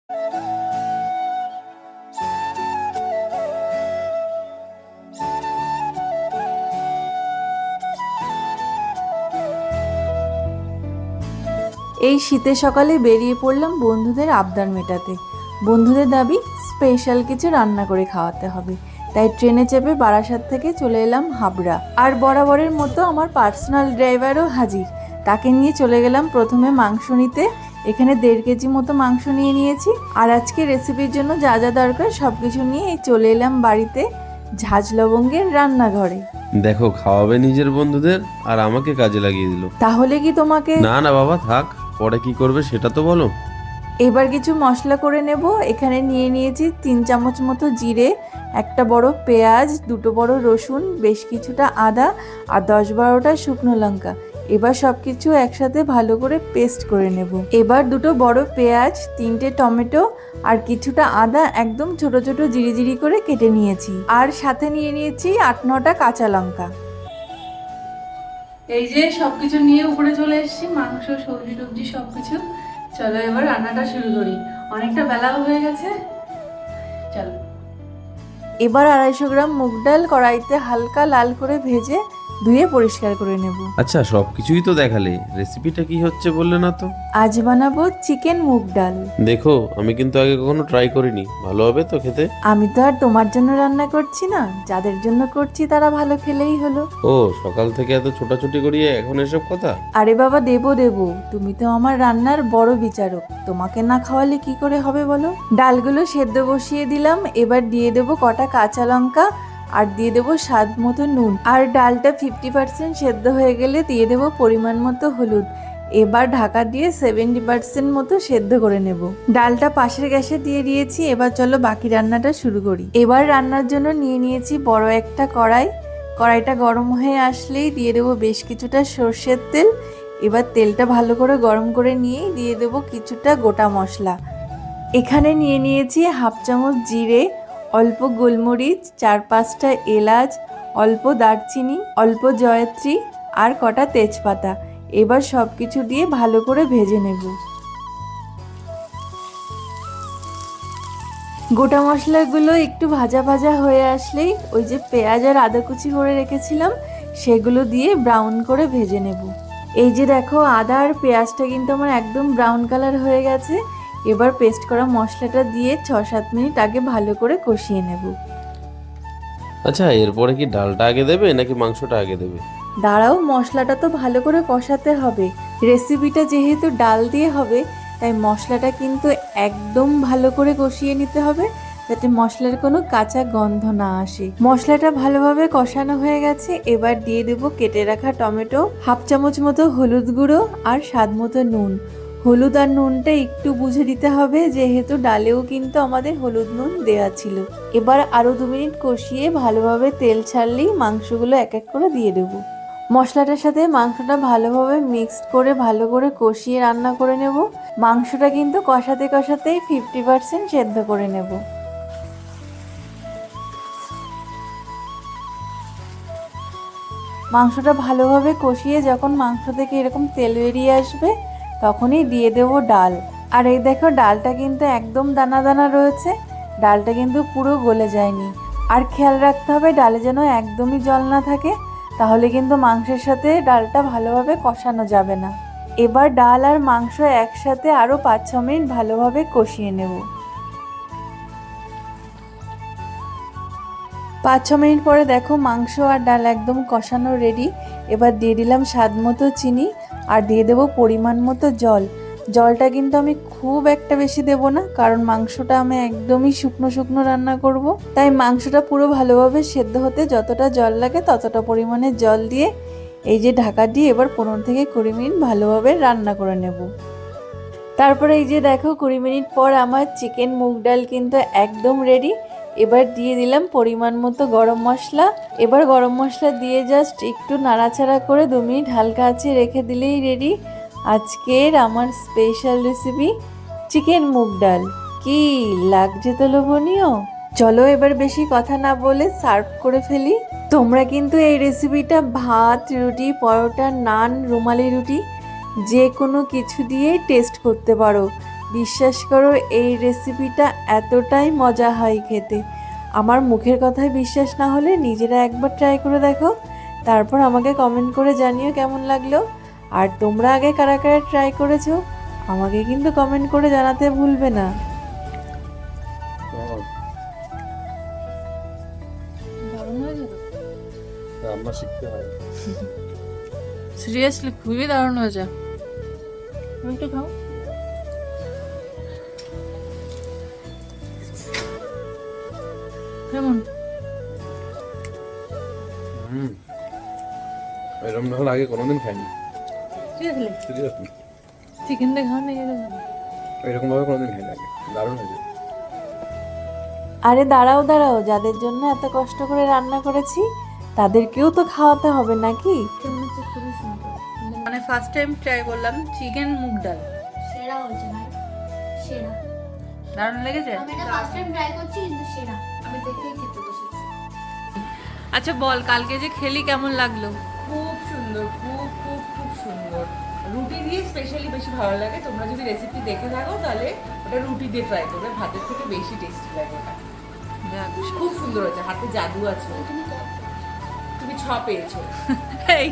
এই শীতের সকালে বেরিয়ে পড়লাম বন্ধুদের আবদার মেটাতে। বন্ধুদের দাবি স্পেশাল কিছু রান্না করে খাওয়াতে হবে, তাই ট্রেনে চেপে বারাসাত থেকে চলে এলাম হাবড়া। আর বরাবরের মতো আমার পার্সোনাল ড্রাইভারও হাজির। তাকে নিয়ে চলে গেলাম প্রথমে মাংস নিতে। এখানে 1.5 কেজি মতো মাংস নিয়ে নিয়েছি। আর আজকে রেসিপির জন্য যা যা দরকার সব কিছু নিয়ে চলে এলাম বাড়িতে ঝাঁঝ লবঙ্গের রান্নাঘরে। দেখো, খাওয়াবে নিজের বন্ধুদের আর আমাকে কাজে লাগিয়ে দিল। তাহলে কি তোমাকে? না না বাবা, থাক, পরে কি করবে সেটা তো বলো। এবার কিছু মশলা করে নেব। এখানে নিয়ে নিয়েছি 3 চামচ মতো জিরে, একটা বড় পেঁয়াজ, 2টো বড় রসুন, বেশ কিছুটা আদা আর 10-12টা শুকনো লঙ্কা। এবার সব কিছু একসাথে ভালো করে পেস্ট করে নেব। এবার 2টো বড় পেঁয়াজ, 3টে টমেটো আর কিছুটা আদা একদম ছোট ছোট জিরি করে কেটে নিয়েছি। আর সাথে নিয়ে নিয়েছি 8-9টা কাঁচা লঙ্কা। এই যে সবকিছু নিয়ে উপরে চলে এসেছি, মাংস, সবজি টবজি সবকিছু। চলো এবার রান্নাটা শুরু করি, অনেকটা বেলাও হয়ে গেছে। চলো। এবার 250 গ্রাম মুগ ডাল কড়াইতে হালকা লাল করে ভেজে ধুয়ে পরিষ্কার করে নেব। আচ্ছা, সবকিছুই তো দেখালে, রেসিপিটা কি হচ্ছে বললে না তো? আজ বানাবো চিকেন মুগ ডাল। দেখো, আমি কিন্তু আগে কখনো ট্রাই করিনি, ভালো হবে তো খেতে? আমি তো আর তোমার জন্য রান্না করছি না, যাদের জন্য করছি তারা ভালো খেলেই হলো। ও, সকাল থেকে এত ছোটাছুটি করিয়ে এখন এসব কথা? আরে বাবা, দেবো, তুমি তো আমার রান্নার বড় বিচারক, তোমাকে না খাওয়ালে কি করে হবে বলো। ডালগুলো সেদ্ধ বসিয়ে দিলাম। এবার দিয়ে দেবো কটা কাঁচা লঙ্কা আর দিয়ে দেবো স্বাদ মতো নুন। আর ডালটা 50% সেদ্ধ হয়ে গেলে দিয়ে দেবো পরিমাণ মতো হলুদ। এবার ঢাকা দিয়ে 70% মতো সেদ্ধ করে নেব। ডালটা পাশের গ্যাসে দিয়ে দিয়েছি। এবার চলো বাকি রান্নাটা শুরু করি। এবার রান্নার জন্য নিয়ে নিয়েছি বড় একটা কড়াই। কড়াইটা গরম হয়ে আসলেই দিয়ে দেবো বেশ কিছুটা সর্ষের তেল। এবার তেলটা ভালো করে গরম করে নিয়েই দিয়ে দেবো কিছুটা গোটা মশলা। এখানে নিয়ে নিয়েছি 1/2 চামচ জিরে, অল্প গোলমরিচ, 4-5টা এলাচ, অল্প দারচিনি, অল্প জয়ত্রী আর কটা তেজপাতা। এবার সব কিছু দিয়ে ভালো করে ভেজে নেব। গোটা মশলাগুলো একটু ভাজা ভাজা হয়ে আসলেই ওই যে পেঁয়াজ আর আদা কুচি করে রেখেছিলাম সেগুলো দিয়ে ব্রাউন করে ভেজে নেব। এই যে দেখো, আদা আর পেঁয়াজটা কিন্তু আমার একদম ব্রাউন কালার হয়ে গেছে। এবার পেস্ট করা মশলাটা দিয়ে 6-7 মিনিট আগে ভালো করে কষিয়ে নেব। আচ্ছা, এরপরে কি ডালটা আগে দেবে নাকি মাংসটা আগে দেবে? দাঁড়াও, মশলাটা তো ভালো করে কষাতে হবে। রেসিপিটা যেহেতু ডাল দিয়ে হবে, তাই মশলাটা কিন্তু একদম ভালো করে কষিয়ে নিতে হবে, যাতে মশলার কোনো কাঁচা গন্ধ না আসে। মশলাটা ভালোভাবে কষানো হয়ে গেছে। এবার দিয়ে দেবো কেটে রাখা টমেটো, 1/2 চামচ মতো হলুদ গুঁড়ো আর স্বাদ মতো নুন। হলুদ আর নুনটা একটু বুঝে দিতে হবে, যেহেতু ডালেও কিন্তু আমাদের হলুদ নুন দেওয়া ছিল। এবার আরো 2 মিনিট কষিয়ে ভালোভাবে তেল ছাড়লেই মাংসগুলো এক এক করে দিয়ে দেবো। মশলাটার সাথে মাংসটা ভালোভাবে মিক্সড করে ভালো করে কষিয়ে রান্না করে নেব। মাংসটা কিন্তু কষাতে কষাতেই 50% সেদ্ধ করে নেব। মাংসটা ভালোভাবে কষিয়ে যখন মাংস থেকে এরকম তেল বেরিয়ে আসবে, তখনই দিয়ে দেব ডাল। আর এই দেখো, ডালটা কিন্তু একদম দানা দানা রয়েছে, ডালটা কিন্তু পুরো গলে যায়নি। আর খেয়াল রাখতে হবে ডালে যেন একদমই জল না থাকে, তাহলে কিন্তু মাংসের সাথে ডালটা ভালোভাবে কষানো যাবে না। এবার ডাল আর মাংস একসাথে আরও 5-6 মিনিট ভালোভাবে কষিয়ে নেব। 5-6 মিনিট পরে দেখো, মাংস আর ডাল একদম কষানো রেডি। এবার দিয়ে দিলাম স্বাদ মতো চিনি আর দিয়ে দেবো পরিমাণ মতো জল। জলটা কিন্তু আমি খুব একটা বেশি দেব না, কারণ মাংসটা আমি একদমই শুকনো শুকনো রান্না করব। তাই মাংসটা পুরো ভালোভাবে সেদ্ধ হতে যতটা জল লাগে ততটা পরিমাণে জল দিয়ে এই যে ঢাকা দিয়ে এবার 15 থেকে 20 মিনিট ভালোভাবে রান্না করে নেব। তারপরে এই যে দেখো, 20 মিনিট পর আমার চিকেন মুগ ডাল কিন্তু একদম রেডি। এবার দিয়ে দিলাম পরিমাণ মতো গরম মশলা। এবার গরম মশলা দিয়ে জাস্ট একটু নাড়াচাড়া করে 2 মিনিট হালকা আঁচে রেখে দিলেই রেডি আজকের আমার স্পেশাল রেসিপি চিকেন মুগ ডাল। কি লাগছে তো লোভনীয়। চলো এবার বেশি কথা না বলে সার্ভ করে ফেলি। তোমরা কিন্তু এই রেসিপিটা ভাত, রুটি, পরোটা, নান, রুমালি রুটি যে কোনো কিছু দিয়ে টেস্ট করতে পারো। বিশ্বাস করো এই রেসিপিটা এতটাই মজা হয় খেতে। আমার মুখের কথায় বিশ্বাস না হলে নিজেরা একবার ট্রাই করে দেখো, তারপর আমাকে কমেন্ট করে জানিও কেমন লাগলো। আর তোমরা আগে কারা কারা ট্রাই করেছো আমাকে কিন্তু কমেন্ট করে জানাতে ভুলবে না। রান্না শিখতে হয়। সিরিয়াসলি খুবই দারুণ হয়েছে। তুমি একটু খাও। কেমন? এরকম না হলে আগে কোনোদিন খাইনি। সিরিয়াসলি সিরিয়াসলি চিকেন দিয়ে খাও না এটা খাও। এরকম ভাবে কোনোদিন খাইনি আগে। দারুণ হয়েছে। আরে দাঁড়াও দাঁড়াও, যাদের জন্য এত কষ্ট করে রান্না করেছি তাদেরকেও তো খাওয়াতে হবে নাকি? খুবই সুন্দর। মানে ফার্স্ট টাইম ট্রাই করলাম চিকেন মুগ ডাল। সেরা হয়েছে ভাই, সেরা। দারুণ লেগেছে। আমি এটা ফার্স্ট টাইম ট্রাই করছি কিন্তু সেরা। আমি দেখেই খেতে বসেছি। আচ্ছা বল, কালকে যে খেলি কেমন লাগলো? খুব সুন্দর, খুব খুব খুব সুন্দর। রুটি দিয়ে স্পেশালি বেশি ভালো লাগে। তোমরা যদি রেসিপি দেখে থাকো তাহলে ওটা রুটি দিয়ে ট্রাই করবে, ভাতের থেকে বেশি টেস্টি লাগে ওটা। যাক, খুব সুন্দর হয়েছে, হাতে জাদু আছে। তুমি 6 পেয়েছো। এই